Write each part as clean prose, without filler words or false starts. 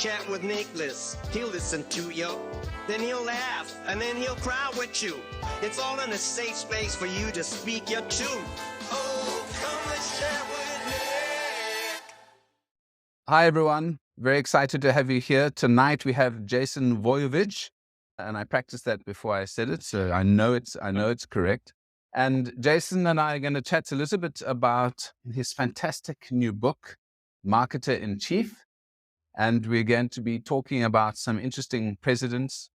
chat with Nicholas. He'll listen to you, then he'll laugh, and then he'll cry with you. It's all in a safe space for you to speak your truth. Oh, come let's chat with Nick. Hi, everyone. Very excited to have you here. Tonight we have Jason Voiovich, and I practiced that before I said it, so I know it's correct. And Jason and I are going to chat a little bit about his fantastic new book, Marketer in Chief. And we're going to be talking about some interesting presidents,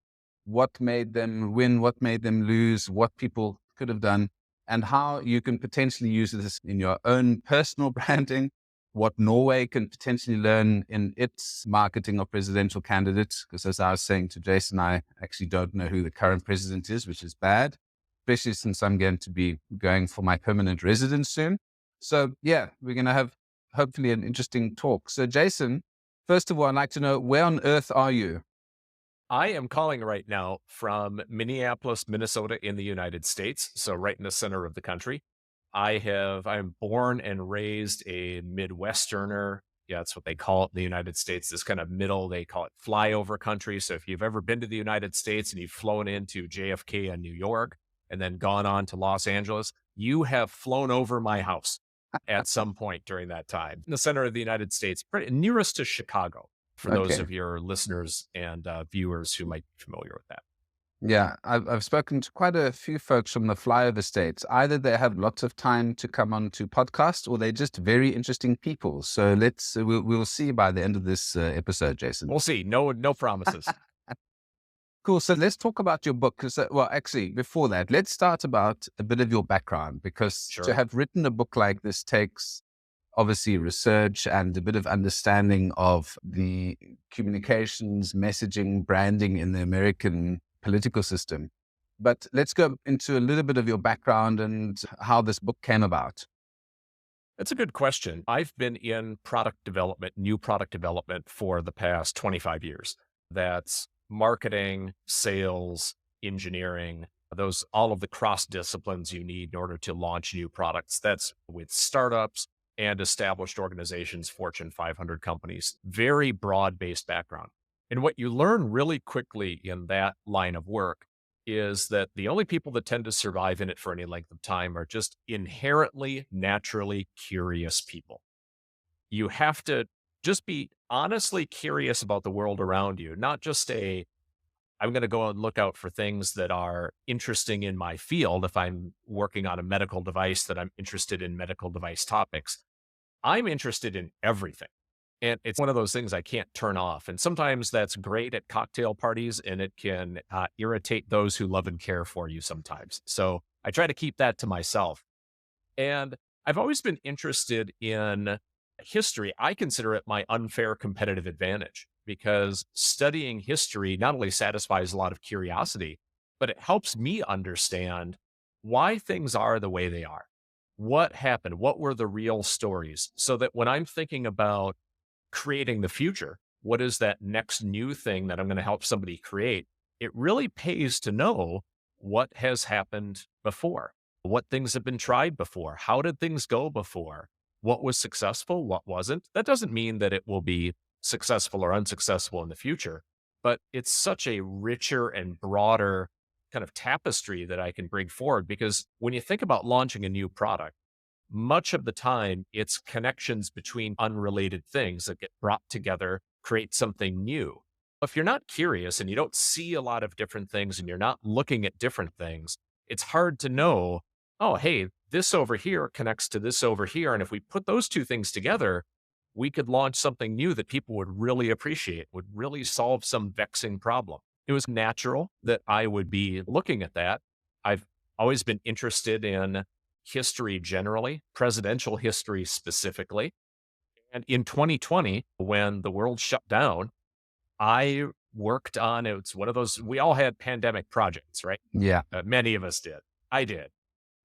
what made them win, what made them lose, what people could have done, and how you can potentially use this in your own personal branding, what Norway can potentially learn in its marketing of presidential candidates. Because as I was saying to Jason, I actually don't know who the current president is, which is bad, especially since I'm going to be going for my permanent residence soon. So yeah, we're going to have hopefully an interesting talk. So Jason, first of all, I'd like to know, where on earth are you? I am calling right now from Minneapolis, Minnesota in the United States, so right in the center of the country. I'm born and raised a Midwesterner. Yeah, that's what they call it in the United States, this kind of middle, they call it flyover country. So if you've ever been to the United States and you've flown into JFK in New York and then gone on to Los Angeles, you have flown over my house at some point during that time. In the center of the United States, nearest to Chicago, for those Okay. of your listeners and viewers who might be familiar with that. Yeah, I've spoken to quite a few folks from the flyover states. Either they have lots of time to come on to podcast, or they're just very interesting people. So we'll see by the end of this episode, Jason. We'll see. No promises. Cool. So let's talk about your book. Well, actually, before that, let's start about a bit of your background, because Sure. to have written a book like this takes obviously research and a bit of understanding of the communications, messaging, branding in the American political system. But let's go into a little bit of your background and how this book came about. That's a good question. I've been in product development, new product development for the past 25 years. That's marketing, sales, engineering, all of the cross disciplines you need in order to launch new products. That's with startups and established organizations, Fortune 500 companies, very broad based background. And what you learn really quickly in that line of work is that the only people that tend to survive in it for any length of time are just inherently, naturally curious people. You have to just be honestly curious about the world around you, not just I'm going to go and look out for things that are interesting in my field. If I'm working on a medical device, that I'm interested in medical device topics. I'm interested in everything. And it's one of those things I can't turn off. And sometimes that's great at cocktail parties, and it can irritate those who love and care for you sometimes. So I try to keep that to myself. And I've always been interested in history. I consider it my unfair competitive advantage, because studying history not only satisfies a lot of curiosity, but it helps me understand why things are the way they are. What happened? What were the real stories? So that when I'm thinking about creating the future, what is that next new thing that I'm going to help somebody create? It really pays to know what has happened before, what things have been tried before, how did things go before, what was successful, what wasn't. That doesn't mean that it will be successful or unsuccessful in the future, but it's such a richer and broader kind of tapestry that I can bring forward. Because when you think about launching a new product, much of the time, it's connections between unrelated things that get brought together, create something new. If you're not curious and you don't see a lot of different things and you're not looking at different things, it's hard to know, oh, hey, this over here connects to this over here. And if we put those two things together, we could launch something new that people would really appreciate, would really solve some vexing problem. It was natural that I would be looking at that. I've always been interested in history generally, presidential history specifically. And in 2020, when the world shut down, I worked on, it's one of those, we all had pandemic projects, right? Yeah. Many of us did. I did.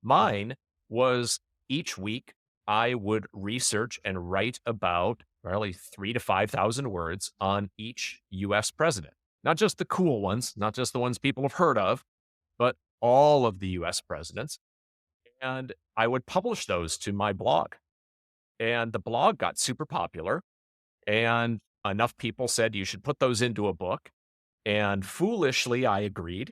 Mine was each week I would research and write about probably 3,000 to 5,000 words on each US president. Not just the cool ones, not just the ones people have heard of, but all of the US presidents. And I would publish those to my blog. And the blog got super popular. And enough people said you should put those into a book. And foolishly, I agreed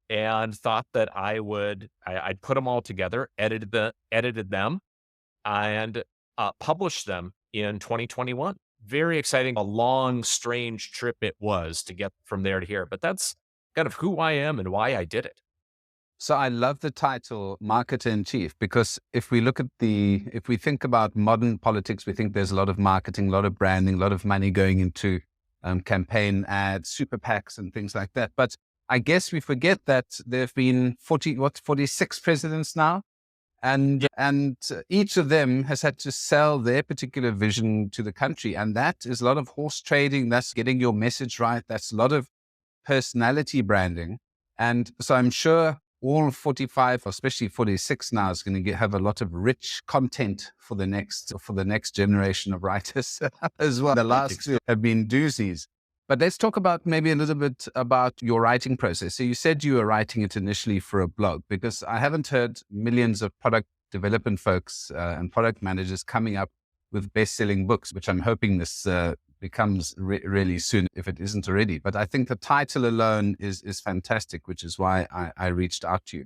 and thought that I'd put them all together, edited them, and published them in 2021. Very exciting, a long, strange trip it was to get from there to here. But that's kind of who I am and why I did it. So I love the title Marketer in Chief, because if we think about modern politics, we think there's a lot of marketing, a lot of branding, a lot of money going into campaign ads, super PACs and things like that. But I guess we forget that there have been 46 presidents now. And each of them has had to sell their particular vision to the country. And that is a lot of horse trading. That's getting your message right. That's a lot of personality branding. And so I'm sure all 45, or especially 46 now, is going to have a lot of rich content for the next generation of writers as well. The last two have been doozies. But let's talk about maybe a little bit about your writing process. So you said you were writing it initially for a blog, because I haven't heard millions of product development folks and product managers coming up with best-selling books, which I'm hoping this becomes really soon, if it isn't already. But I think the title alone is fantastic, which is why I reached out to you.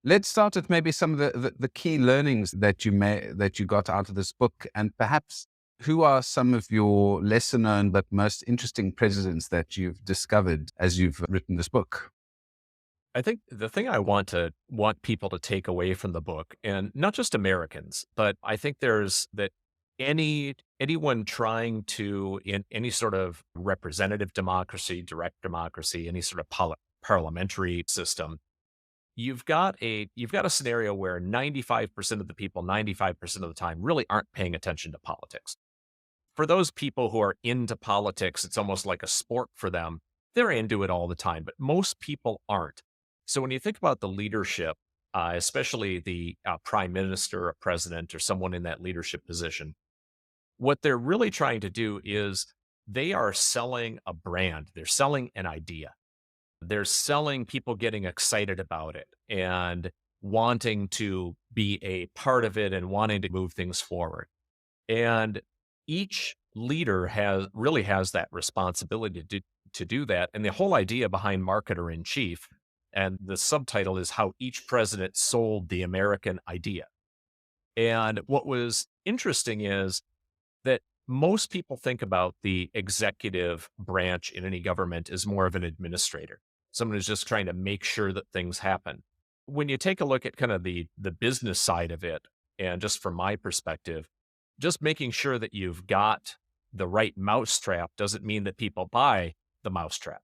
Let's start with maybe some of the key learnings that you got out of this book, and perhaps who are some of your lesser known but most interesting presidents that you've discovered as you've written this book? I think the thing I want people to take away from the book, and not just Americans, but I think there's that anyone trying to, in any sort of representative democracy, direct democracy, any sort of parliamentary system, you've got a scenario where 95% of the people, 95% of the time, really aren't paying attention to politics. For those people who are into politics, it's almost like a sport for them. They're into it all the time, but most people aren't. So when you think about the leadership, especially the prime minister or president or someone in that leadership position, what they're really trying to do is they are selling a brand. They're selling an idea. They're selling people getting excited about it and wanting to be a part of it and wanting to move things forward. And each leader has that responsibility to do that. And the whole idea behind Marketer in Chief, and the subtitle is How Each President Sold the American Idea. And what was interesting is that most people think about the executive branch in any government as more of an administrator, someone who's just trying to make sure that things happen. When you take a look at kind of the business side of it, and just from my perspective, just making sure that you've got the right mousetrap doesn't mean that people buy the mousetrap.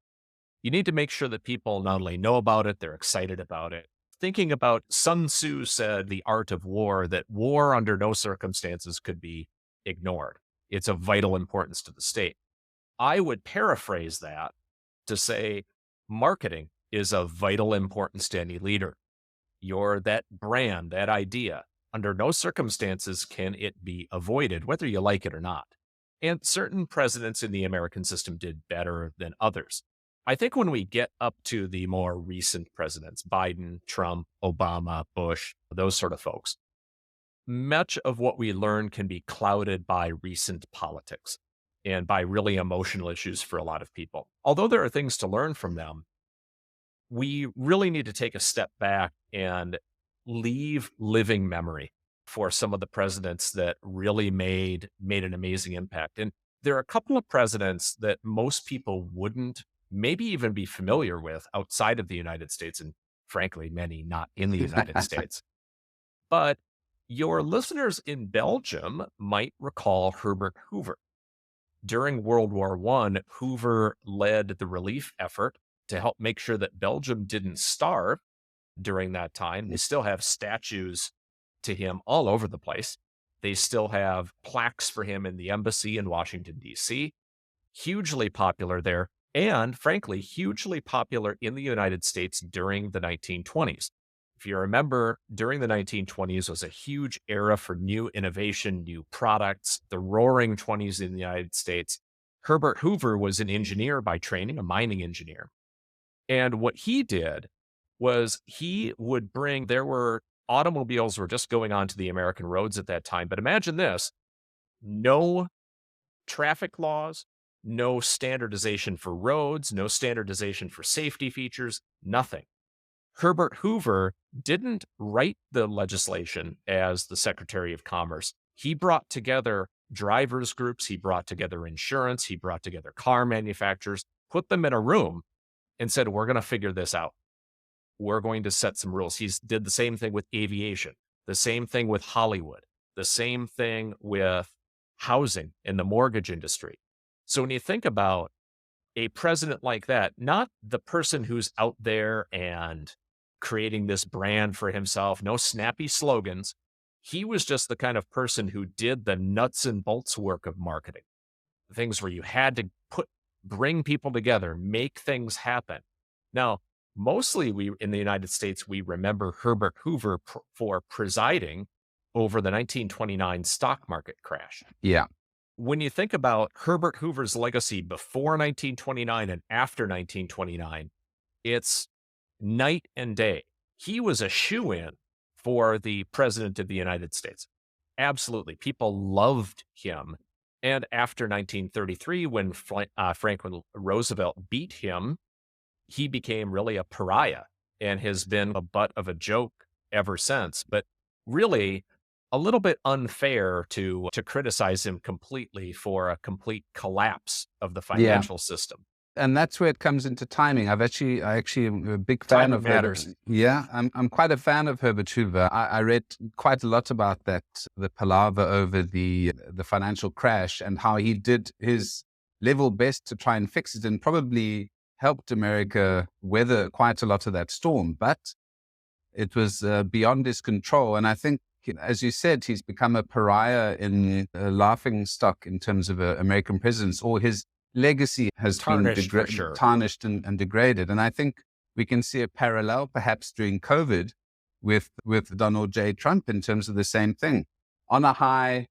You need to make sure that people not only know about it, they're excited about it. Thinking about Sun Tzu said, the art of war, that war under no circumstances could be ignored. It's of vital importance to the state. I would paraphrase that to say marketing is of vital importance to any leader. That brand, that idea, under no circumstances can it be avoided, whether you like it or not. And certain presidents in the American system did better than others. I think when we get up to the more recent presidents, Biden, Trump, Obama, Bush, those sort of folks, much of what we learn can be clouded by recent politics and by really emotional issues for a lot of people. Although there are things to learn from them, we really need to take a step back and leave living memory for some of the presidents that really made an amazing impact. And there are a couple of presidents that most people wouldn't maybe even be familiar with outside of the United States, and frankly, many not in the United States. But your listeners in Belgium might recall Herbert Hoover. During World War I, Hoover led the relief effort to help make sure that Belgium didn't starve during that time. They still have statues to him all over the place. They still have plaques for him in the embassy in Washington, D.C. Hugely popular there, and frankly, hugely popular in the United States during the 1920s. If you remember, during the 1920s was a huge era for new innovation, new products, the roaring 20s in the United States. Herbert Hoover was an engineer by training, a mining engineer. And what he did was automobiles were just going onto the American roads at that time. But imagine this, no traffic laws, no standardization for roads, no standardization for safety features, nothing. Herbert Hoover didn't write the legislation as the Secretary of Commerce. He brought together drivers groups, he brought together insurance, he brought together car manufacturers, put them in a room and said, we're going to figure this out. We're going to set some rules. He's did the same thing with aviation, the same thing with Hollywood, the same thing with housing and the mortgage industry. So when you think about a president like that, not the person who's out there and creating this brand for himself, no snappy slogans. He was just the kind of person who did the nuts and bolts work of marketing, things where you had to bring people together, make things happen. Now, mostly we in the United States, we remember Herbert Hoover for presiding over the 1929 stock market crash. Yeah. When you think about Herbert Hoover's legacy before 1929 and after 1929, it's night and day. He was a shoo-in for the president of the United States. Absolutely. People loved him. And after 1933, when Franklin Roosevelt beat him, he became really a pariah and has been a butt of a joke ever since. But really, a little bit unfair to criticize him completely for a complete collapse of the financial system. And that's where it comes into timing. I actually am a big fan of matters. Herbert. Yeah, I'm quite a fan of Herbert Hoover. I read quite a lot about that, the palaver over the financial crash and how he did his level best to try and fix it and probably helped America weather quite a lot of that storm. But it was beyond his control. And I think, as you said, he's become a pariah in a laughing stock in terms of American presidents, or his legacy has tarnished, been tarnished and degraded. And I think we can see a parallel perhaps during COVID with Donald J. Trump in terms of the same thing. On a high,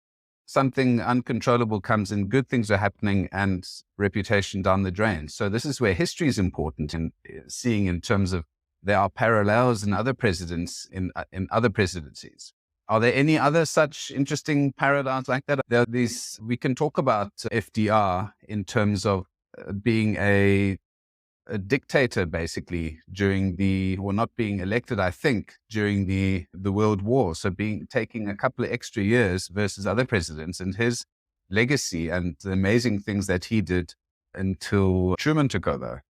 something uncontrollable comes in, good things are happening, and reputation down the drain. So this is where history is important in seeing in terms of there are parallels in other presidents, in other presidencies. Are there any other such interesting parallels like that? There are these, we can talk about FDR in terms of being a dictator, basically, not being elected, I think, during the World War. So taking a couple of extra years versus other presidents, and his legacy and the amazing things that he did until Truman took over.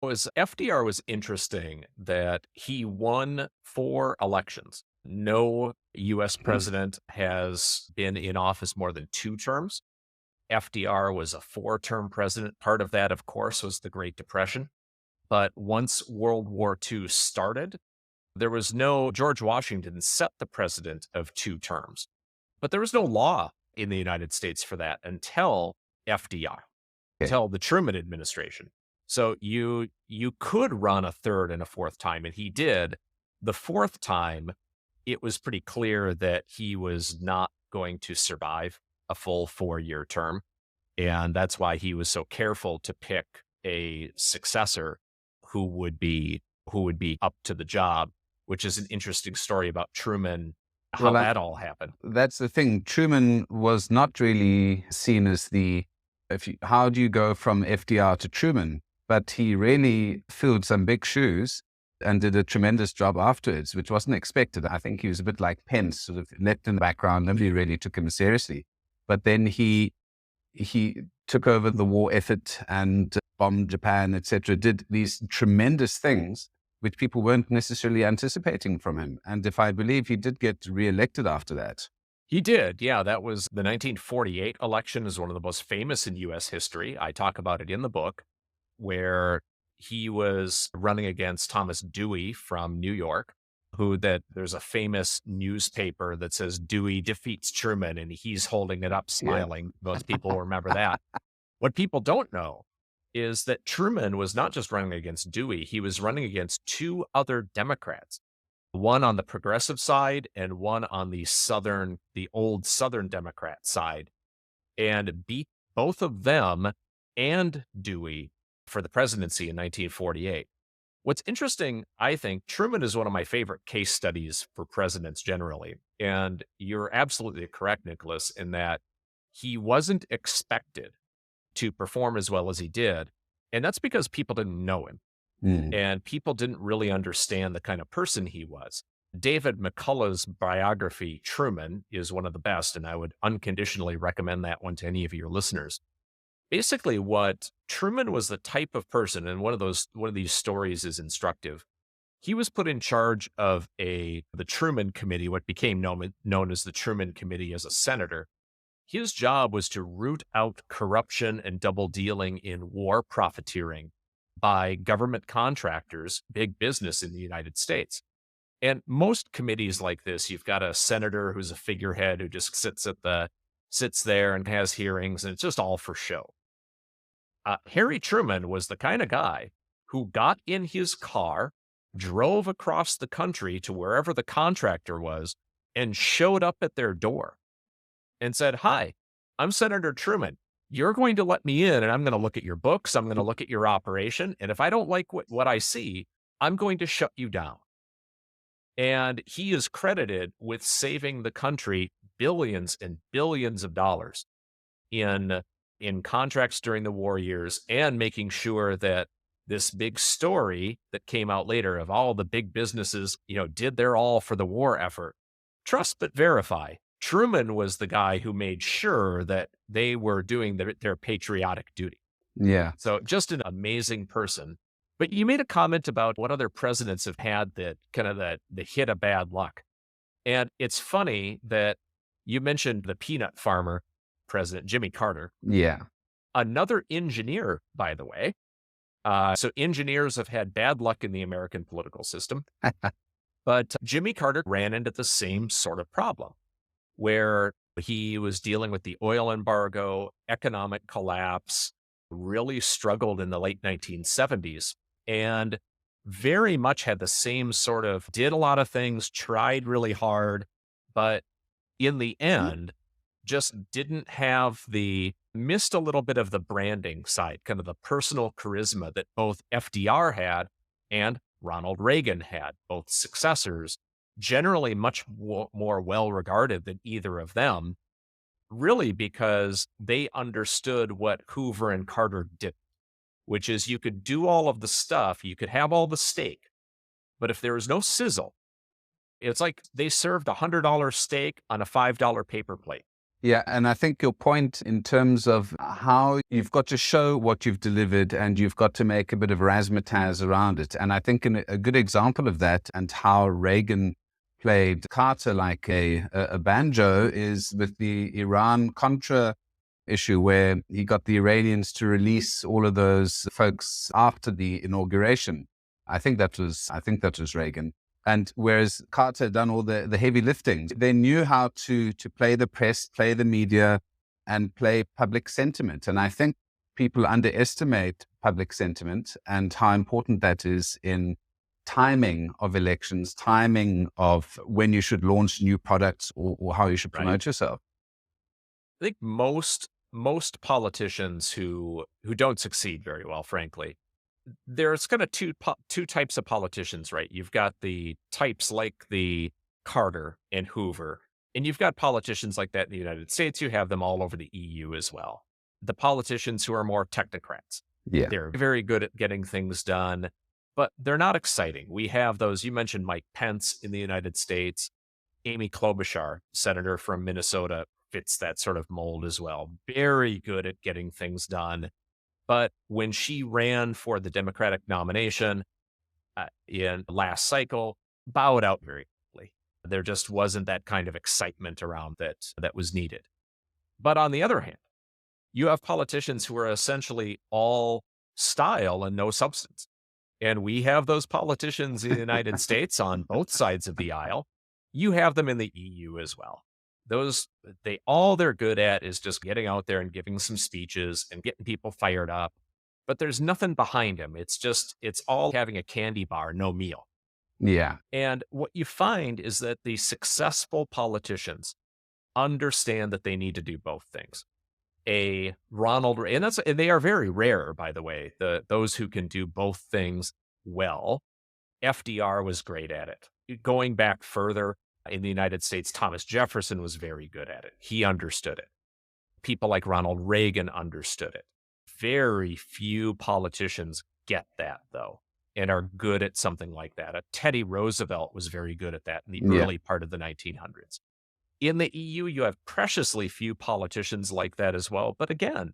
FDR was interesting that he won 4 elections. No U.S. president has been in office more than 2 terms. FDR was a 4-term president. Part of that, of course, was the Great Depression. But once World War II started, George Washington set the precedent of 2 terms. But there was no law in the United States for that until FDR, until the Truman administration. So you could run a 3rd and a 4th time, and he did. The 4th time, it was pretty clear that he was not going to survive a full 4-year term. And that's why he was so careful to pick a successor who would be up to the job, which is an interesting story about Truman, how that all happened. That's the thing. Truman was not really seen as how do you go from FDR to Truman? But he really filled some big shoes and did a tremendous job afterwards, which wasn't expected. I think he was a bit like Pence, sort of left in the background. Nobody really took him seriously. But then he took over the war effort and bombed Japan, etc., did these tremendous things which people weren't necessarily anticipating from him. And I believe he did get reelected after that. He did, yeah. That was the 1948 election, is one of the most famous in U.S. history. I talk about it in the book, where he was running against Thomas Dewey from New York, there's a famous newspaper that says Dewey defeats Truman, and he's holding it up smiling. Yeah. Most people remember that. What people don't know is that Truman was not just running against Dewey, he was running against 2 other Democrats, one on the progressive side and one on the old Southern Democrat side, and beat both of them and Dewey for the presidency in 1948. What's interesting, I think, Truman is one of my favorite case studies for presidents generally. And you're absolutely correct, Nicholas, in that he wasn't expected to perform as well as he did. And that's because people didn't know him Mm. and people didn't really understand the kind of person he was. David McCullough's biography, Truman, is one of the best, and I would unconditionally recommend that one to any of your listeners. Basically, what Truman was the type of person, and one of these stories is instructive. He was put in charge of the Truman Committee, what became known as the Truman Committee as a senator. His job was to root out corruption and double dealing in war profiteering by government contractors, big business in the United States. And most committees like this, you've got a senator who's a figurehead who just sits there and has hearings, and it's just all for show. Harry Truman was the kind of guy who got in his car, drove across the country to wherever the contractor was, and showed up at their door and said, "Hi, I'm Senator Truman. You're going to let me in, and I'm going to look at your books. I'm going to look at your operation. And if I don't like what I see, I'm going to shut you down." And he is credited with saving the country billions and billions of dollars in contracts during the war years, and making sure that this big story that came out later of all the big businesses, did their all for the war effort. Trust but verify. Truman was the guy who made sure that they were doing their patriotic duty. Yeah. So just an amazing person. But you made a comment about what other presidents have had that kind of the hit of bad luck. And it's funny that you mentioned the peanut farmer president, Jimmy Carter. Yeah. Another engineer, by the way. So engineers have had bad luck in the American political system. But Jimmy Carter ran into the same sort of problem where he was dealing with the oil embargo, economic collapse, really struggled in the late 1970s, and very much had the same sort of, did a lot of things, tried really hard, but in the end, just didn't have missed a little bit of the branding side, kind of the personal charisma that both FDR had and Ronald Reagan had, both successors, generally much more well-regarded than either of them, really because they understood what Hoover and Carter did, which is you could do all of the stuff, you could have all the steak, but if there was no sizzle, it's like they served $100 steak on a $5 paper plate. Yeah, and I think your point in terms of how you've got to show what you've delivered and you've got to make a bit of razzmatazz around it. And I think a good example of that and how Reagan played Carter like a banjo is with the Iran-Contra issue, where he got the Iranians to release all of those folks after the inauguration. I think that was Reagan. And whereas Carter had done all the heavy lifting, they knew how to play the press, play the media, and play public sentiment. And I think people underestimate public sentiment and how important that is in timing of elections, timing of when you should launch new products or how you should promote yourself. I think most politicians who don't succeed very well, frankly, there's kind of two types of politicians, right? You've got the types like the Carter and Hoover, and you've got politicians like that in the United States. You have them all over the EU as well. The politicians who are more technocrats. Yeah. They're very good at getting things done, but they're not exciting. We have those, you mentioned Mike Pence in the United States. Amy Klobuchar, senator from Minnesota, fits that sort of mold as well. Very good at getting things done. But when she ran for the Democratic nomination in last cycle, bowed out very quickly. There just wasn't that kind of excitement around that was needed. But on the other hand, you have politicians who are essentially all style and no substance. And we have those politicians in the United States on both sides of the aisle. You have them in the EU as well. All they're good at is just getting out there and giving some speeches and getting people fired up. But there's nothing behind them. It's all having a candy bar, no meal. Yeah. And what you find is that the successful politicians understand that they need to do both things. And they are very rare, by the way, those who can do both things well. FDR was great at it. Going back further, in the United States, Thomas Jefferson was very good at it. He understood it. People like Ronald Reagan understood it. very few politicians get that, though, and are good at something like that. Teddy Roosevelt was very good at that in the Yeah. early part of the 1900s. In the EU, you have preciously few politicians like that as well. But again,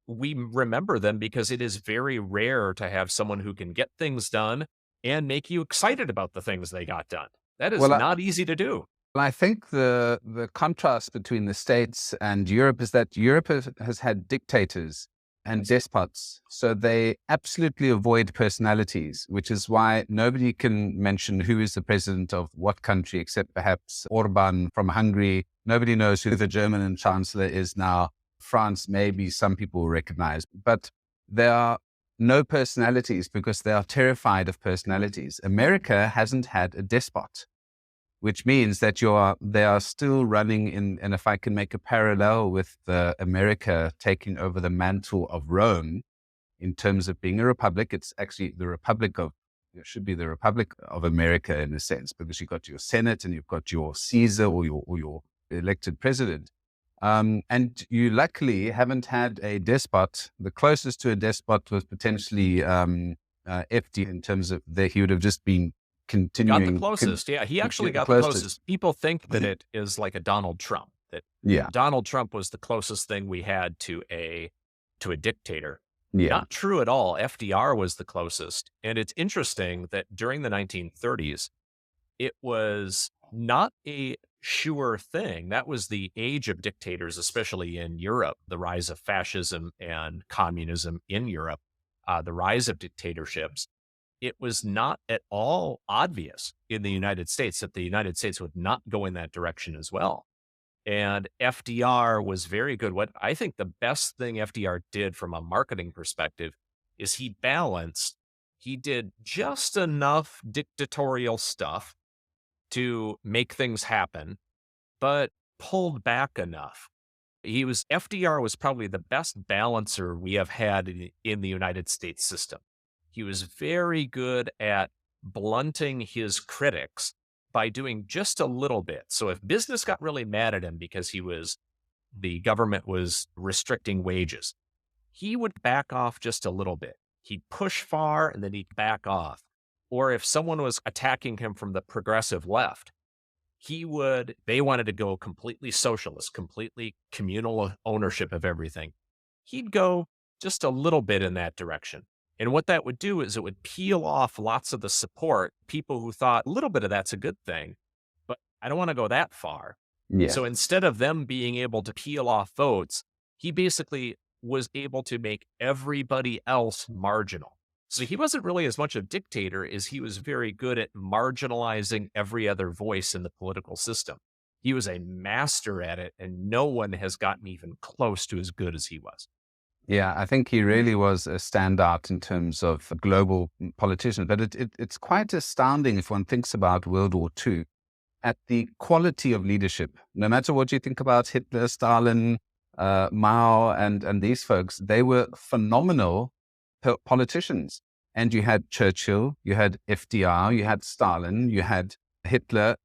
we remember them because it is very rare to have someone who can get things done and make you excited about the things they got done. That is Well, not easy to do. I think the contrast between the States and Europe is that Europe has had dictators and despots, so they absolutely avoid personalities, which is why nobody can mention who is the president of what country except perhaps Orban from Hungary. Nobody knows who the German chancellor is now. France, maybe some people recognize, but there are no personalities because they are terrified of personalities. America hasn't had a despot, which means that they are still running in, and if I can make a parallel with America taking over the mantle of Rome in terms of being a republic, it's actually it should be the Republic of America in a sense, because you've got your Senate and you've got your Caesar or your elected president. And you luckily haven't had a despot. The closest to a despot was potentially FD in terms of he would have just been continuing. Got the closest. Yeah, he actually got the closest. People think that it is like a Donald Trump, that Donald Trump was the closest thing we had to a dictator. Yeah. Not true at all. FDR was the closest. And it's interesting that during the 1930s, it was not a sure thing. That was the age of dictators, especially in Europe, the rise of fascism and communism in Europe, the rise of dictatorships. It was not at all obvious in the United States that the United States would not go in that direction as well. And FDR was very good. What I think the best thing FDR did from a marketing perspective is he did just enough dictatorial stuff to make things happen, but pulled back enough. FDR was probably the best balancer we have had in the United States system. He was very good at blunting his critics by doing just a little bit. So if business got really mad at him because the government was restricting wages, he would back off just a little bit. He'd push far and then he'd back off. Or if someone was attacking him from the progressive left, they wanted to go completely socialist, completely communal ownership of everything. He'd go just a little bit in that direction. And what that would do is it would peel off lots of the support, people who thought a little bit of that's a good thing, but I don't want to go that far. Yeah. So instead of them being able to peel off votes, he basically was able to make everybody else marginal. So he wasn't really as much a dictator as he was very good at marginalizing every other voice in the political system. He was a master at it, and no one has gotten even close to as good as he was. Yeah, I think he really was a standout in terms of a global politician. But it's quite astounding if one thinks about World War II, at the quality of leadership. No matter what you think about Hitler, Stalin, Mao, and these folks, they were phenomenal politicians. And you had Churchill, you had FDR, you had Stalin, you had Hitler,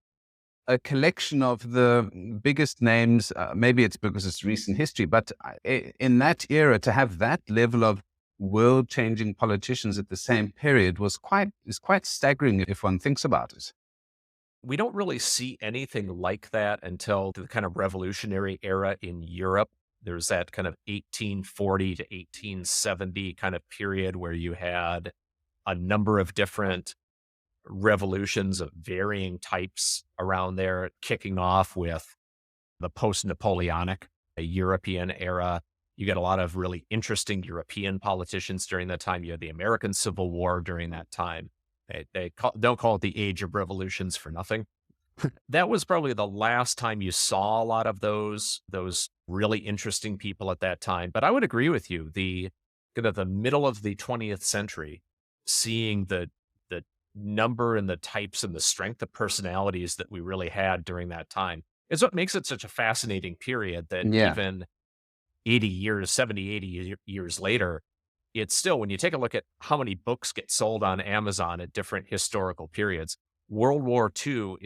a collection of the biggest names. Maybe it's because it's recent history, but in that era, to have that level of world-changing politicians at the same period is quite staggering if one thinks about it. We don't really see anything like that until the kind of revolutionary era in Europe. There's that kind of 1840 to 1870 kind of period where you had a number of different revolutions of varying types around there, kicking off with the post-Napoleonic, a European era. You get a lot of really interesting European politicians during that time. You had the American Civil War during that time. Don't call it the age of revolutions for nothing. That was probably the last time you saw a lot of those really interesting people at that time. But I would agree with you. The middle of the 20th century, seeing the number and the types and the strength of personalities that we really had during that time is what makes it such a fascinating period that even 70, 80 years later, it's still, when you take a look at how many books get sold on Amazon at different historical periods, World War II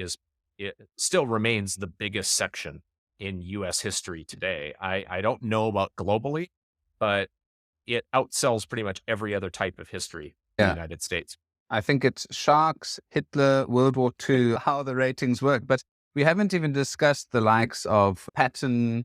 it still remains the biggest section in U.S. history today. I don't know about globally, but it outsells pretty much every other type of history in the Yeah. United States. I think it's sharks, Hitler, World War II, how the ratings work. But we haven't even discussed the likes of Patton,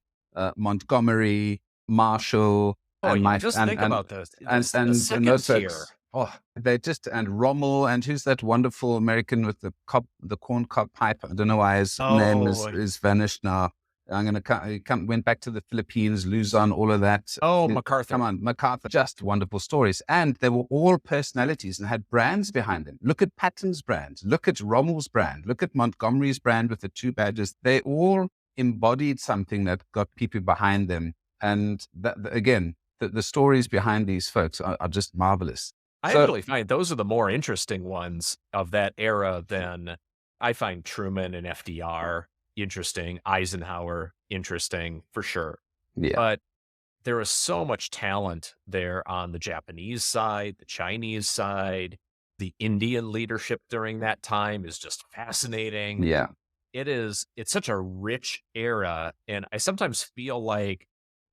Montgomery, Marshall, Oh and yeah, my just think about this. The and second those tier. folks. Oh, they just and Rommel and who's that wonderful American with the corn cob pipe? I don't know why his name is vanished now. I'm gonna he went back to the Philippines, Luzon, all of that. MacArthur. Come on, MacArthur. Just wonderful stories. And they were all personalities and had brands behind them. Look at Patton's brand. Look at Rommel's brand. Look at Montgomery's brand with the two badges. They all embodied something that got people behind them. And that, again, the stories behind these folks are just marvelous. I actually find those are the more interesting ones of that era than I find Truman and FDR interesting, Eisenhower interesting for sure. Yeah. But there is so much talent there on the Japanese side, the Chinese side. The Indian leadership during that time is just fascinating. Yeah. It's such a rich era. And I sometimes feel like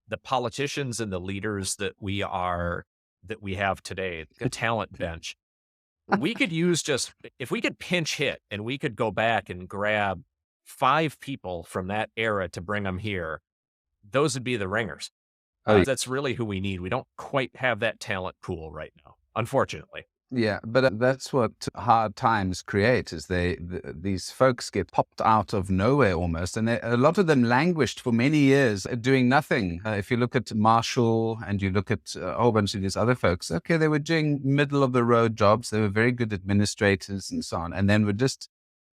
the politicians and the leaders that we have today, the talent bench, we could use if we could pinch hit and we could go back and grab 5 people from that era to bring them here, those would be the ringers. That's really who we need. We don't quite have that talent pool right now, unfortunately. Yeah, but that's what hard times create, is these folks get popped out of nowhere almost. And a lot of them languished for many years doing nothing. If you look at Marshall and you look at a whole bunch of these other folks, okay, they were doing middle of the road jobs. They were very good administrators and so on. And then were just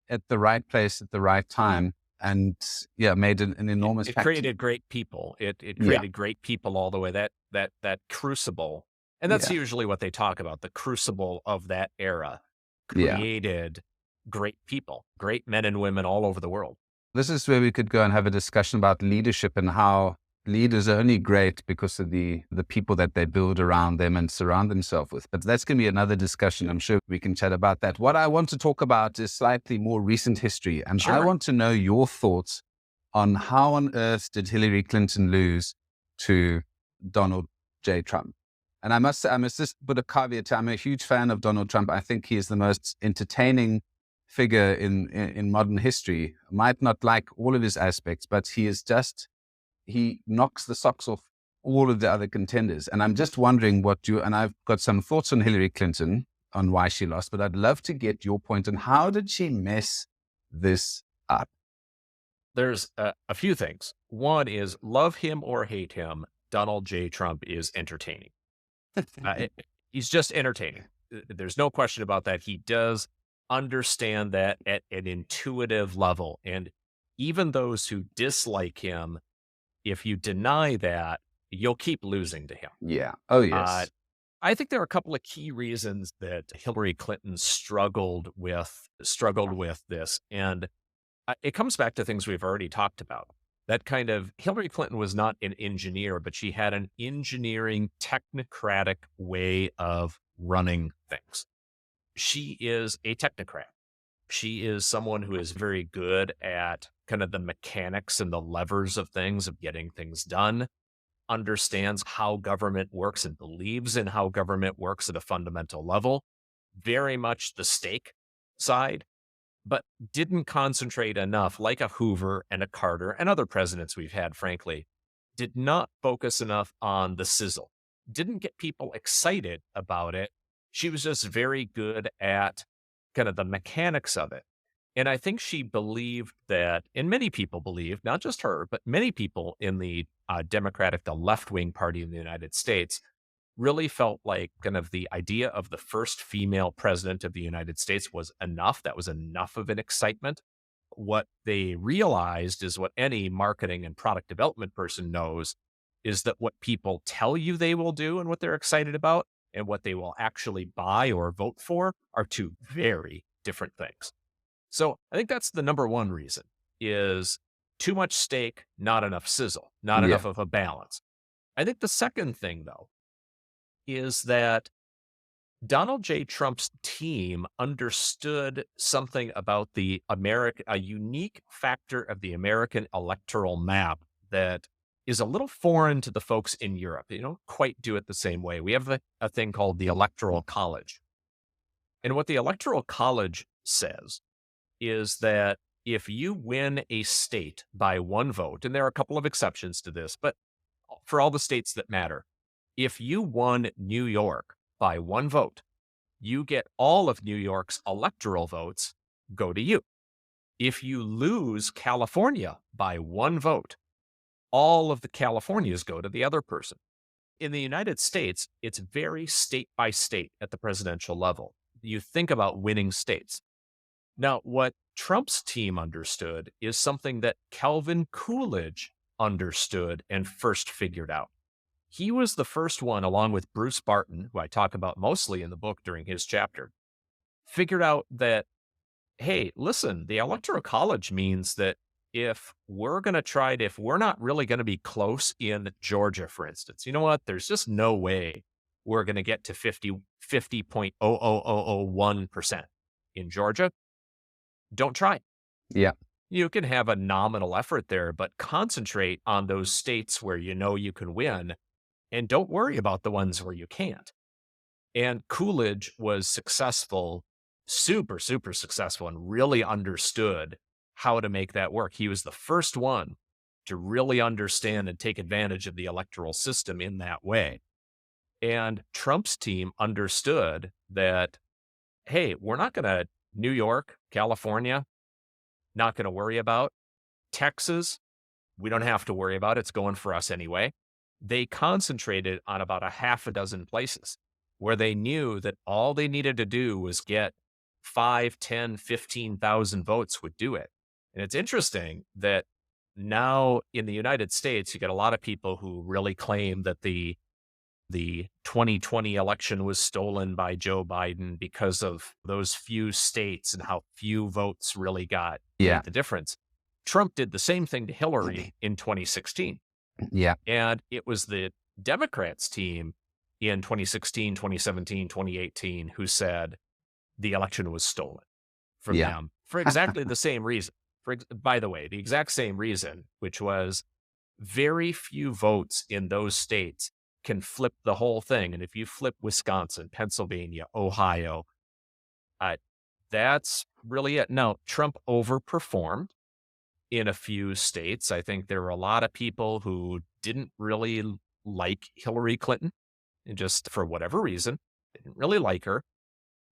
at the right place at the right time. And yeah, made an enormous It created great people. It created great people all the way. That crucible. And that's usually what they talk about. The crucible of that era created great people, great men and women all over the world. This is where we could go and have a discussion about leadership and how leaders are only great because of the people that they build around them and surround themselves with. But that's going to be another discussion. I'm sure we can chat about that. What I want to talk about is slightly more recent history. And I want to know your thoughts on how on earth did Hillary Clinton lose to Donald J. Trump? And I must just put a caveat. I'm a huge fan of Donald Trump. I think he is the most entertaining figure in modern history. I might not like all of his aspects, but he knocks the socks off all of the other contenders. And I'm just wondering and I've got some thoughts on Hillary Clinton, on why she lost, but I'd love to get your point on how did she mess this up? There's a few things. One is, love him or hate him, Donald J. Trump is entertaining. He's just entertaining. There's no question about that. He does understand that at an intuitive level. And even those who dislike him, if you deny that, you'll keep losing to him. Yeah. Oh, yes. I think there are a couple of key reasons that Hillary Clinton struggled with this. And it comes back to things we've already talked about. That kind of, Hillary Clinton was not an engineer, but she had an engineering, technocratic way of running things. She is a technocrat. She is someone who is very good at kind of the mechanics and the levers of things, of getting things done, understands how government works and believes in how government works at a fundamental level, very much the stake side, but didn't concentrate enough, like a Hoover and a Carter and other presidents we've had, frankly, did not focus enough on the sizzle, didn't get people excited about it. She was just very good at kind of the mechanics of it. And I think she believed that, and many people believe, not just her, but many people in the the left-wing party in the United States, really felt like kind of the idea of the first female president of the United States was enough. That was enough of an excitement. What they realized is what any marketing and product development person knows, is that what people tell you they will do and what they're excited about and what they will actually buy or vote for are two very different things. So I think that's the number one reason, is too much steak, not enough sizzle, not enough of a balance. I think the second thing, though, is that Donald J. Trump's team understood something about a unique factor of the American electoral map that is a little foreign to the folks in Europe. They don't quite do it the same way. We have a thing called the Electoral College. And what the Electoral College says is that if you win a state by one vote, and there are a couple of exceptions to this, but for all the states that matter, if you won New York by one vote, you get all of New York's electoral votes go to you. If you lose California by one vote, all of the Californias go to the other person. In the United States, it's very state by state at the presidential level. You think about winning states. Now, what Trump's team understood is something that Calvin Coolidge understood and first figured out. He was the first one, along with Bruce Barton, who I talk about mostly in the book during his chapter, figured out that, hey, listen, the Electoral College means that if we're not really going to be close in Georgia, for instance, you know what? There's just no way we're going to get to 50.00001% in Georgia. Don't try. Yeah. You can have a nominal effort there, but concentrate on those states where you know you can win, and don't worry about the ones where you can't. And Coolidge was successful, super, super successful, and really understood how to make that work. He was the first one to really understand and take advantage of the electoral system in that way. And Trump's team understood that, hey, we're not going to, New York, California, not going to worry about. Texas, we don't have to worry about. It's going for us anyway. They concentrated on about a half a dozen places where they knew that all they needed to do was get 5, 10, 15,000 votes would do it. And it's interesting that now in the United States, you get a lot of people who really claim that the 2020 election was stolen by Joe Biden because of those few states and how few votes really got the difference. Trump did the same thing to Hillary in 2016. Yeah. And it was the Democrats team in 2016, 2017, 2018 who said the election was stolen from them for exactly the same reason. By the way, the exact same reason, which was very few votes in those states can flip the whole thing. And if you flip Wisconsin, Pennsylvania, Ohio, that's really it. Now, Trump overperformed in a few states. I think there were a lot of people who didn't really like Hillary Clinton, and just for whatever reason, didn't really like her.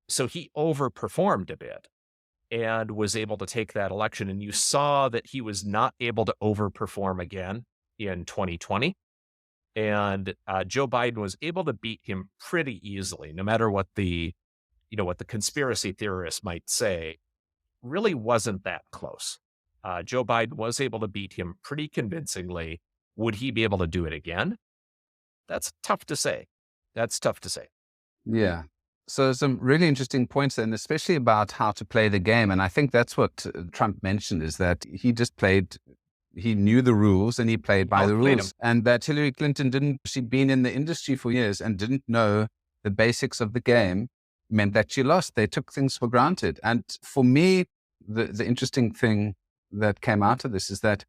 So he overperformed a bit and was able to take that election. And you saw that he was not able to overperform again in 2020. And Joe Biden was able to beat him pretty easily, no matter what the conspiracy theorists might say. Really wasn't that close. Joe Biden was able to beat him pretty convincingly. Would he be able to do it again? That's tough to say. Yeah. So some really interesting points, and especially about how to play the game. And I think that's what Trump mentioned, is that he knew the rules and he played by the rules. And that Hillary Clinton she'd been in the industry for years and didn't know the basics of the game, meant that she lost. They took things for granted. And for me, the interesting thing that came out of this is that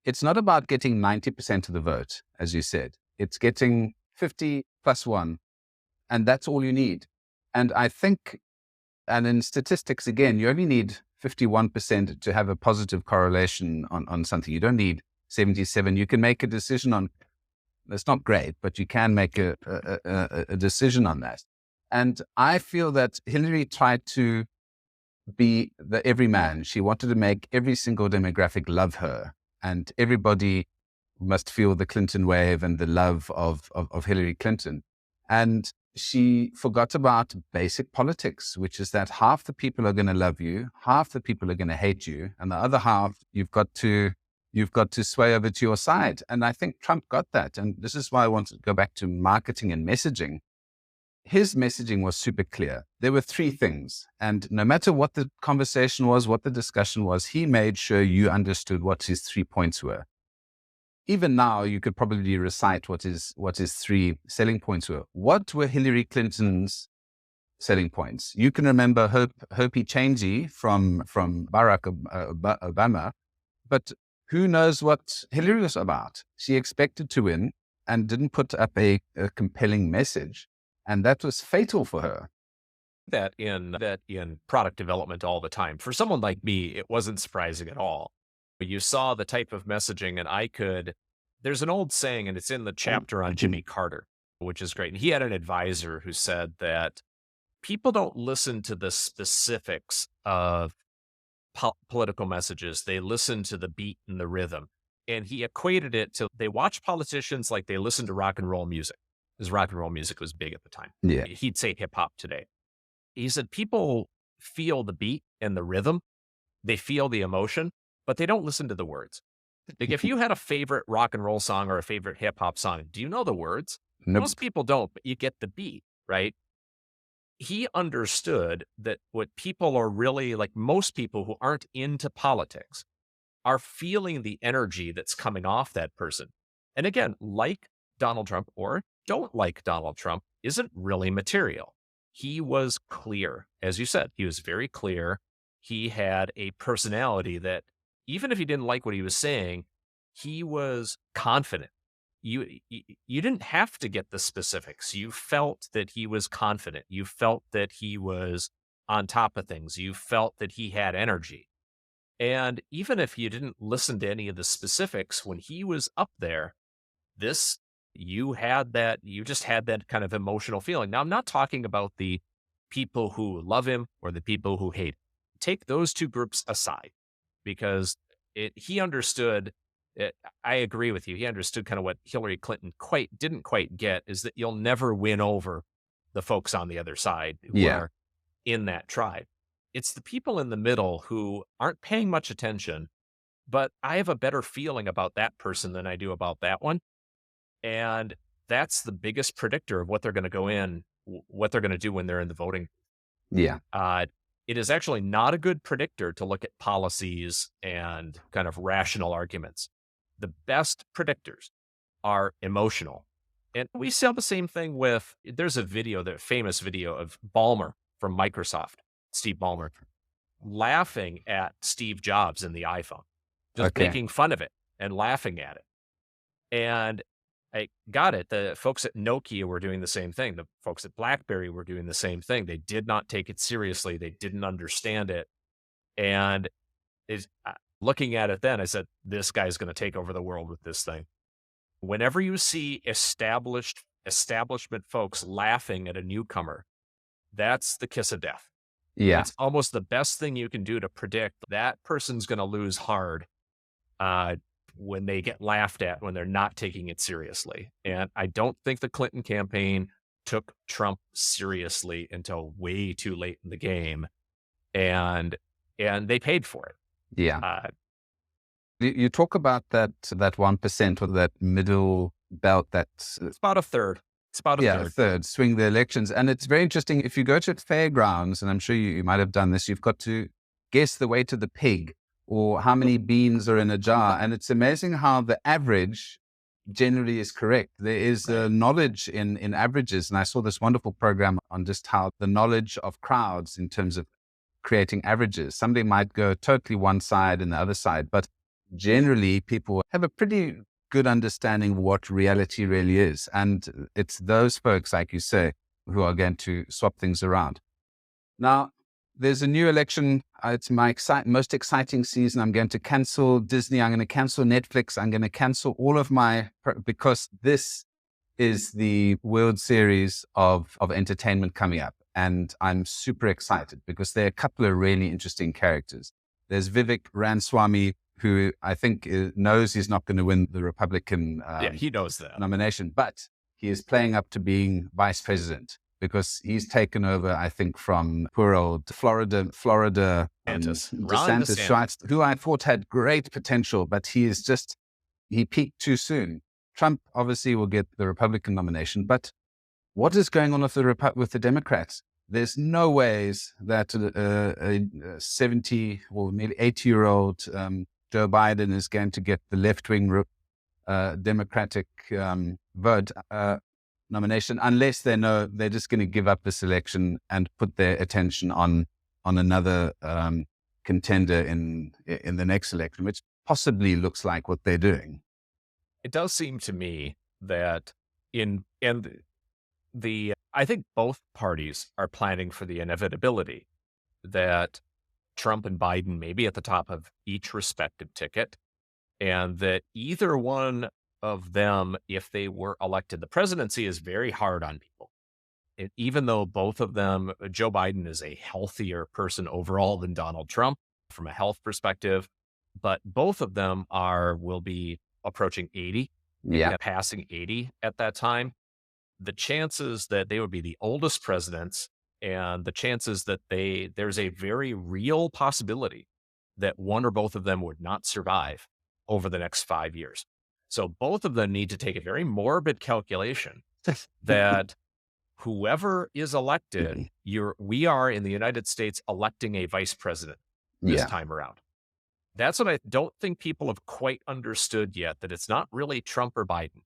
it's not about getting 90% of the vote, as you said. It's getting 50 plus 1. And that's all you need. And I think, and in statistics, again, you only need 51% to have a positive correlation on something. You don't need 77. You can make a decision on, it's not great, but you can make a decision on that. And I feel that Hillary tried to be the everyman. She wanted to make every single demographic love her, and everybody must feel the Clinton wave and the love of Hillary Clinton. And she forgot about basic politics, which is that half the people are going to love you, half the people are going to hate you, and the other half you've got to sway over to your side. And I think Trump got that. And this is why I want to go back to marketing and messaging. His messaging was super clear. There were 3 things. And no matter what the conversation was, what the discussion was, he made sure you understood what his 3 points were. Even now, you could probably recite what his 3 selling points were. What were Hillary Clinton's selling points? You can remember Hopey Changey from Barack Obama, but who knows what Hillary was about? She expected to win and didn't put up a compelling message. And that was fatal for her. That in product development all the time. For someone like me, it wasn't surprising at all. You saw the type of messaging, and there's an old saying, and it's in the chapter on Jimmy Carter, which is great. And he had an advisor who said that people don't listen to the specifics of political messages. They listen to the beat and the rhythm. And he equated it to they watch politicians like they listen to rock and roll music, because rock and roll music was big at the time. Yeah. He'd say hip hop today. He said people feel the beat and the rhythm, they feel the emotion, but they don't listen to the words. Like if you had a favorite rock and roll song or a favorite hip hop song, do you know the words? Nope. Most people don't, but you get the beat, right? He understood that what people are really like, most people who aren't into politics are feeling the energy that's coming off that person. And again, like Donald Trump or don't like Donald Trump isn't really material. He was clear. As you said, he was very clear. He had a personality that even if you didn't like what he was saying, he was confident. You didn't have to get the specifics. You felt that he was confident. You felt that he was on top of things. You felt that he had energy. And even if you didn't listen to any of the specifics, when he was up there, you just had that kind of emotional feeling. Now, I'm not talking about the people who love him or the people who hate him. Take those two groups aside, because he understood it. I agree with you. He understood kind of what Hillary Clinton didn't quite get, is that you'll never win over the folks on the other side who are in that tribe. It's the people in the middle who aren't paying much attention, but I have a better feeling about that person than I do about that one. And that's the biggest predictor of what they're going to do when they're in the voting. Yeah. It is actually not a good predictor to look at policies and kind of rational arguments. The best predictors are emotional. And we saw the same thing there's the famous video of Ballmer from Microsoft, Steve Ballmer, laughing at Steve Jobs in the iPhone, just making fun of it and laughing at it. And I got it. The folks at Nokia were doing the same thing. The folks at BlackBerry were doing the same thing. They did not take it seriously. They didn't understand it. And looking at it then, I said, this guy's going to take over the world with this thing. Whenever you see establishment folks laughing at a newcomer, that's the kiss of death. Yeah. It's almost the best thing you can do to predict that person's going to lose hard when they get laughed at, when they're not taking it seriously. And I don't think the Clinton campaign took Trump seriously until way too late in the game. And they paid for it. Yeah. You talk about that 1% or that middle belt it's about a third. It's about a third swing the elections. And it's very interesting. If you go to fairgrounds, and I'm sure you might have done this, you've got to guess the weight of the pig or how many beans are in a jar. And it's amazing how the average generally is correct. There is knowledge in averages. And I saw this wonderful program on just how the knowledge of crowds in terms of creating averages. Somebody might go totally one side and the other side, but generally people have a pretty good understanding of what reality really is. And it's those folks, like you say, who are going to swap things around. Now, there's a new election. It's my most exciting season. I'm going to cancel Disney. I'm going to cancel Netflix. I'm going to cancel all of because this is the World Series of entertainment coming up. And I'm super excited because there are a couple of really interesting characters. There's Vivek Ramaswamy, who I think knows he's not going to win the Republican he knows that nomination, but he is playing up to being vice president because he's taken over, I think, from poor old Florida DeSantis, right, who I thought had great potential, but he peaked too soon. Trump obviously will get the Republican nomination, but what is going on with the Democrats? There's no ways that a 70 or nearly 80-year-old Joe Biden is going to get the left-wing Democratic vote nomination unless they know they're just going to give up this election and put their attention on another contender in the next election, which possibly looks like what they're doing. It does seem to me that I think both parties are planning for the inevitability that Trump and Biden may be at the top of each respective ticket, and that either one of them, if they were elected, the presidency is very hard on people. Even though both of them, Joe Biden is a healthier person overall than Donald Trump from a health perspective, but both of them will be approaching 80, passing 80 at that time. The chances that they would be the oldest presidents, and the chances that there's a very real possibility that one or both of them would not survive over the next 5 years. So both of them need to take a very morbid calculation that whoever is elected, we are in the United States electing a vice president this time around. That's what I don't think people have quite understood yet, that it's not really Trump or Biden.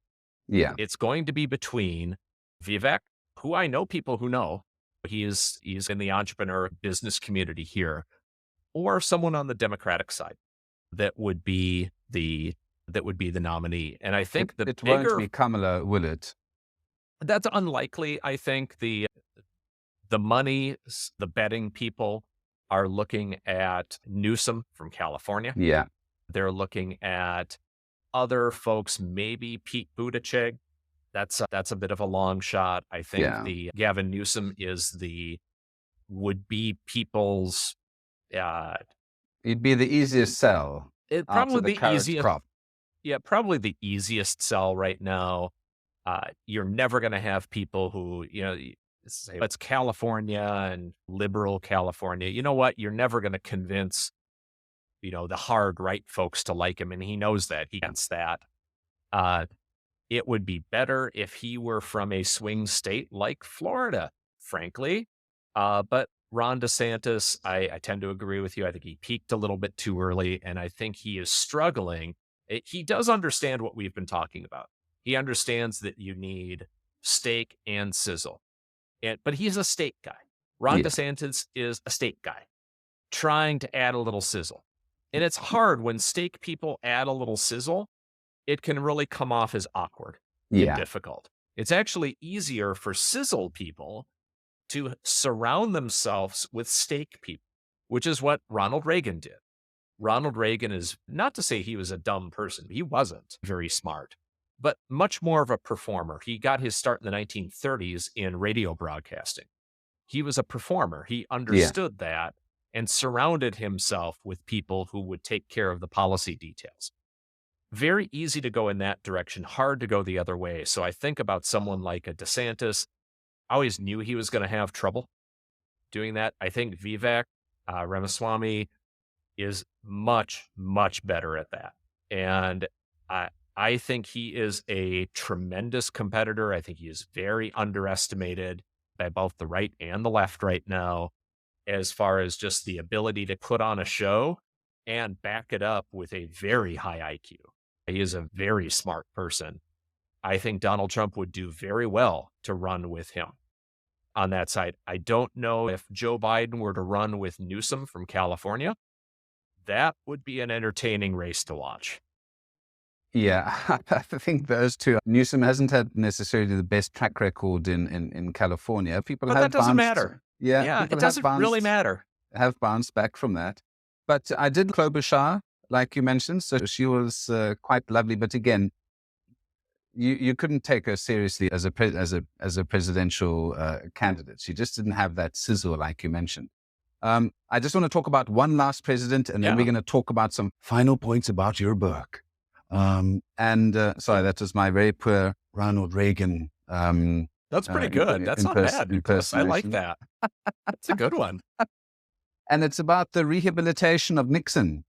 Yeah. It's going to be between Vivek, who I know people who know, he's in the entrepreneur business community here, or someone on the Democratic side that would be the nominee. And I think it won't be Kamala, will it? That's unlikely. I think the money, the betting people are looking at Newsom from California. Yeah. They're looking at other folks, maybe Pete Buttigieg. That's a bit of a long shot. I think the Gavin Newsom would be people's. It'd be the easiest sell. It probably the easiest crop. Yeah, probably the easiest sell right now. You're never going to have people who, say it's California and liberal California. You know what? You're never going to convince, the hard right folks to like him. And he knows that. He gets that. It would be better if he were from a swing state like Florida, frankly. But Ron DeSantis, I tend to agree with you. I think he peaked a little bit too early, and I think he is struggling. He does understand what we've been talking about. He understands that you need steak and sizzle. But he's a steak guy. Ron DeSantis is a steak guy trying to add a little sizzle. And it's hard when steak people add a little sizzle. It can really come off as awkward and difficult. It's actually easier for sizzle people to surround themselves with steak people, which is what Ronald Reagan did. Ronald Reagan is, not to say he was a dumb person. He wasn't very smart, but much more of a performer. He got his start in the 1930s in radio broadcasting. He was a performer. He understood that and surrounded himself with people who would take care of the policy details. Very easy to go in that direction, hard to go the other way. So I think about someone like a DeSantis. I always knew he was going to have trouble doing that. I think Vivek Ramaswamy is much, much better at that. And I think he is a tremendous competitor. I think he is very underestimated by both the right and the left right now, as far as just the ability to put on a show and back it up with a very high IQ. He is a very smart person. I think Donald Trump would do very well to run with him on that side. I don't know if Joe Biden were to run with Newsom from California. That would be an entertaining race to watch. Yeah, I think those two. Newsom hasn't had necessarily the best track record in California. But that doesn't matter. Yeah, it doesn't really matter. Have bounced back from that. But I did Klobuchar, like you mentioned, so she was quite lovely. But again, you couldn't take her seriously as a presidential candidate. She just didn't have that sizzle, like you mentioned. I just want to talk about one last president, and then we're going to talk about some final points about your book. Sorry, that was my very poor Ronald Reagan. That's pretty good. That's not bad. I like that. That's a good one. And it's about the rehabilitation of Nixon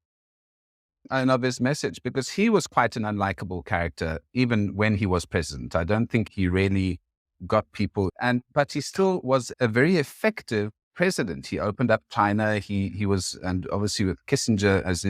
and of his message, because he was quite an unlikable character, even when he was president. I don't think he really got people, but he still was a very effective president. He opened up China. He was, and obviously with Kissinger as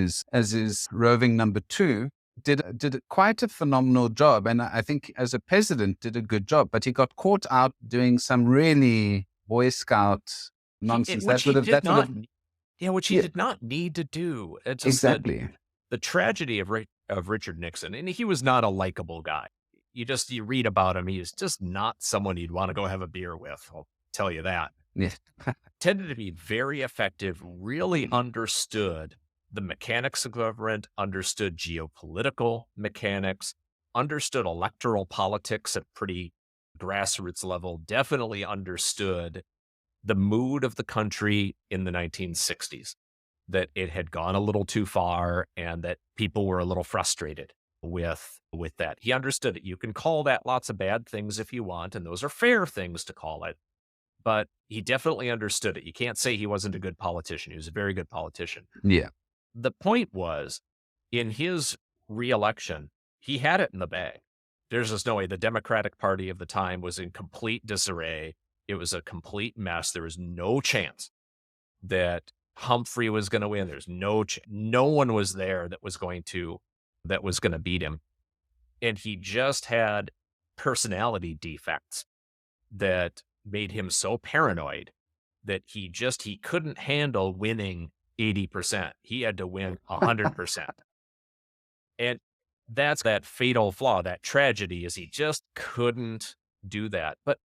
his roving number two, did quite a phenomenal job. And I think as a president did a good job, but he got caught out doing some really Boy Scout nonsense. Which he did not need to do. Exactly. The tragedy of Richard Nixon, and he was not a likable guy. You read about him, he's just not someone you'd want to go have a beer with. I'll tell you that. Yeah. Tended to be very effective, really understood the mechanics of government, understood geopolitical mechanics, understood electoral politics at pretty grassroots level, definitely understood the mood of the country in the 1960s, that it had gone a little too far and that people were a little frustrated with that. He understood it. You can call that lots of bad things if you want, and those are fair things to call it, but he definitely understood it. You can't say he wasn't a good politician. He was a very good politician. Yeah. The point was, in his reelection, he had it in the bag. There's just no way. The Democratic Party of the time was in complete disarray. It was a complete mess. There was no chance that Humphrey was going to win. There's no one was there that was going to beat him. And he just had personality defects that made him so paranoid that he couldn't handle winning 80%. He had to win 100%. And that's that fatal flaw, that tragedy, is he just couldn't do that. But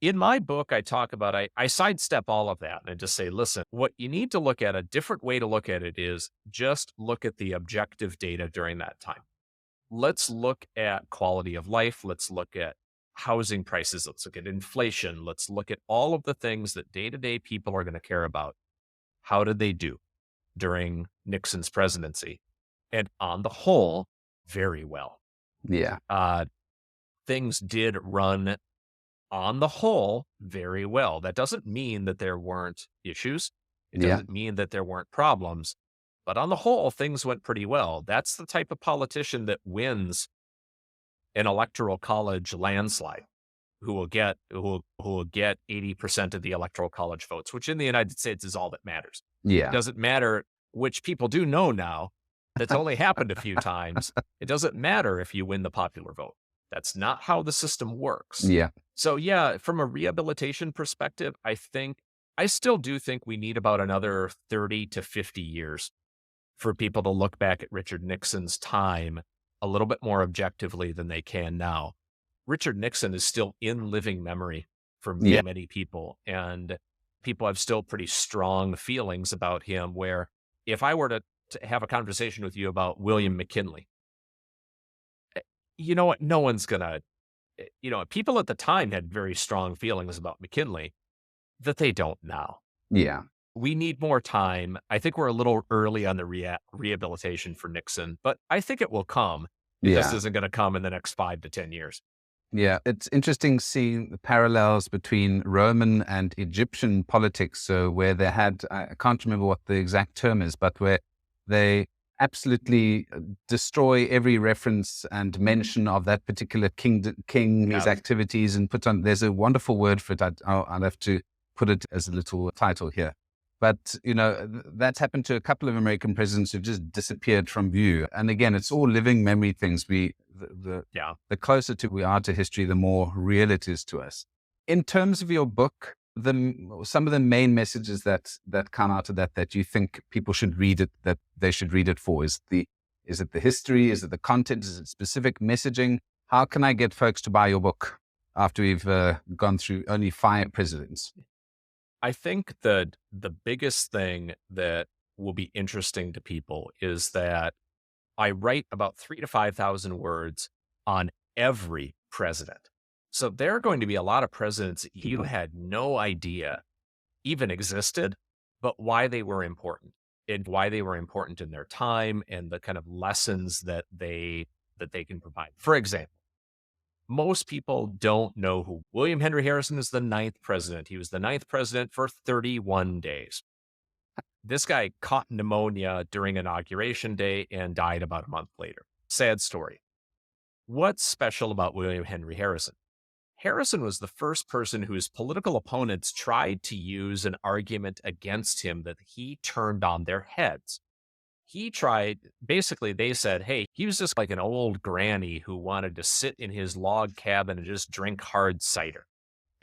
in my book, I talk about, I sidestep all of that and I just say, listen, what you need to look at, a different way to look at it is just look at the objective data during that time. Let's look at quality of life. Let's look at housing prices. Let's look at inflation. Let's look at all of the things that day-to-day people are going to care about. How did they do during Nixon's presidency? And on the whole, very well. Yeah. Things did run on the whole very well. That doesn't mean that there weren't issues. It doesn't mean that there weren't problems, but on the whole, things went pretty well. That's the type of politician that wins an electoral college landslide, who will get 80% of the electoral college votes, which in the United States is all that matters. Yeah. It doesn't matter, which people do know now. That's only happened a few times. It doesn't matter if you win the popular vote. That's not how the system works. Yeah. So yeah, from a rehabilitation perspective, I still do think we need about another 30 to 50 years for people to look back at Richard Nixon's time a little bit more objectively than they can now. Richard Nixon is still in living memory for many people, and people have still pretty strong feelings about him, where if I were to have a conversation with you about William McKinley, you know what? No one's going to, people at the time had very strong feelings about McKinley that they don't now. Yeah. We need more time. I think we're a little early on the rehabilitation for Nixon, but I think it will come. This isn't going to come in the next 5 to 10 years. Yeah, it's interesting seeing the parallels between Roman and Egyptian politics. So where they had, I can't remember what the exact term is, but where they absolutely destroy every reference and mention of that particular king, his activities, and put on, there's a wonderful word for it. I'll have to put it as a little title here. But, that's happened to a couple of American presidents who've just disappeared from view. And again, it's all living memory things. The closer we are to history, the more real it is to us. In terms of your book, some of the main messages that come out of that you think people should read it, that they should read it for, is it the history? Is it the content? Is it specific messaging? How can I get folks to buy your book after we've gone through only 5 presidents? I think that the biggest thing that will be interesting to people is that I write about 3,000 to 5,000 words on every president. So there are going to be a lot of presidents you had no idea even existed, but why they were important, and why they were important in their time, and the kind of lessons that they can provide. For example, most people don't know who William Henry Harrison is. The 9th president. He was the 9th president for 31 days. This guy caught pneumonia during Inauguration Day and died about a month later. Sad story. What's special about William Henry Harrison? Harrison was the first person whose political opponents tried to use an argument against him that he turned on their heads. He tried, basically they said, hey, he was just like an old granny who wanted to sit in his log cabin and just drink hard cider.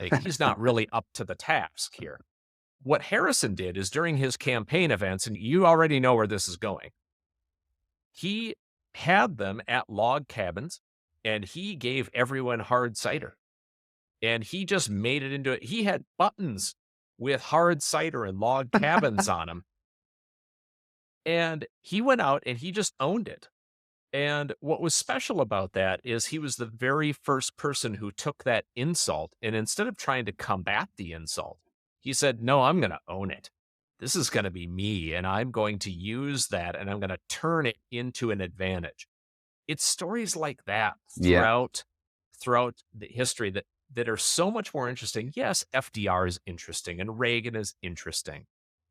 Like, he's not really up to the task here. What Harrison did is, during his campaign events, and you already know where this is going, He had them at log cabins, and he gave everyone hard cider. And he just made it into it. He had buttons with hard cider and log cabins on them. And he went out and he just owned it. And what was special about that is he was the very first person who took that insult, and instead of trying to combat the insult, he said, no, I'm going to own it. This is going to be me, and I'm going to use that, and I'm going to turn it into an advantage. It's stories like that throughout the history that are so much more interesting. Yes, FDR is interesting, and Reagan is interesting.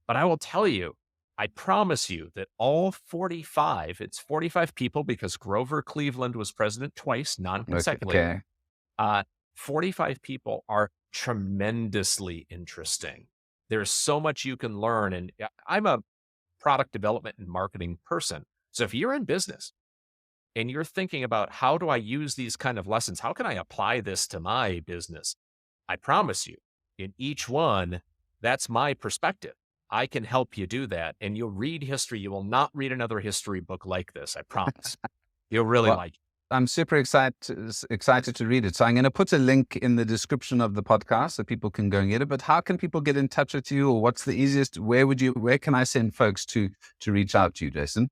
But I will tell you, I promise you that all 45, it's 45 people because Grover Cleveland was president twice, non-consecutively. Okay. 45 people are tremendously interesting. There's so much you can learn. And I'm a product development and marketing person. So if you're in business and you're thinking about how do I use these kind of lessons? How can I apply this to my business? I promise you, in each one, that's my perspective. I can help you do that. And you'll read history. You will not read another history book like this. I promise. You'll really like it. I'm super excited to read it. So I'm going to put a link in the description of the podcast so people can go and get it. But how can people get in touch with you, or what's the easiest? Where can I send folks to reach out to you, Jason?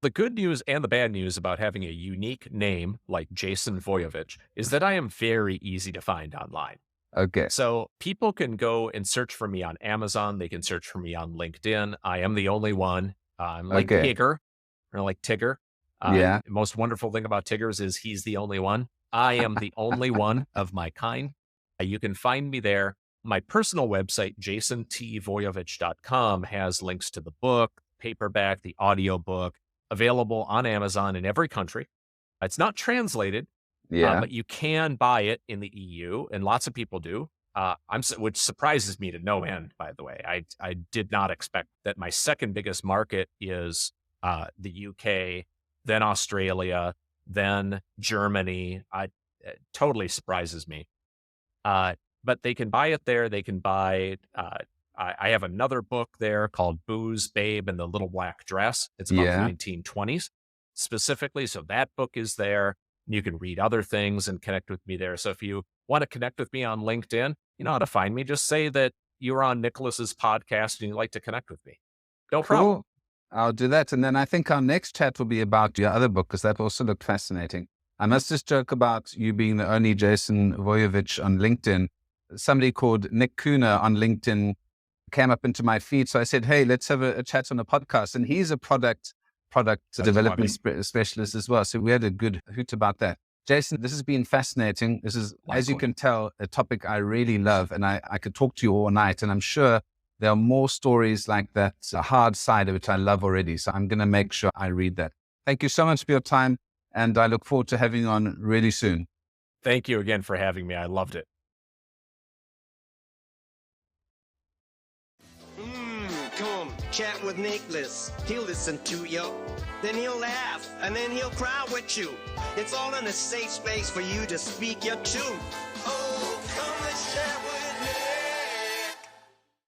The good news and the bad news about having a unique name like Jason Voiovich is that I am very easy to find online. Okay. So people can go and search for me on Amazon. They can search for me on LinkedIn. I am the only one. I'm like Tigger, or like Tigger. The most wonderful thing about Tigger's is he's the only one. I am the only one of my kind. You can find me there. My personal website, jasontvoiovich.com, has links to the book, paperback, the audiobook, available on Amazon in every country. It's not translated. But you can buy it in the EU, and lots of people do. Which surprises me to no end, by the way. I did not expect that. My second biggest market is the UK, then Australia, then Germany. It totally surprises me. But they can buy it there. They can buy. I have another book there called Booze, Babe, and the Little Black Dress. It's about the 1920s specifically. So that book is there. You can read other things and connect with me there. So if you want to connect with me on LinkedIn, you know how to find me. Just say that you're on Nicholas's podcast and you'd like to connect with me. No problem. I'll do that. And then I think our next chat will be about your other book, because that also looked fascinating. I must just joke about you being the only Jason Voiovich on LinkedIn. Somebody called Nick Kuna on LinkedIn came up into my feed. So I said, hey, let's have a chat on a podcast. And he's a product development specialist as well. So we had a good hoot about that. Jason, this has been fascinating. This is, as you can tell, a topic I really love, and I could talk to you all night. And I'm sure there are more stories like that, a hard side of it I love already. So I'm going to make sure I read that. Thank you so much for your time, and I look forward to having you on really soon. Thank you again for having me. I loved it. Chat with Nicholas. He'll listen to you, then he'll laugh, and then he'll cry with you. It's all in a safe space for you to speak your truth. Oh.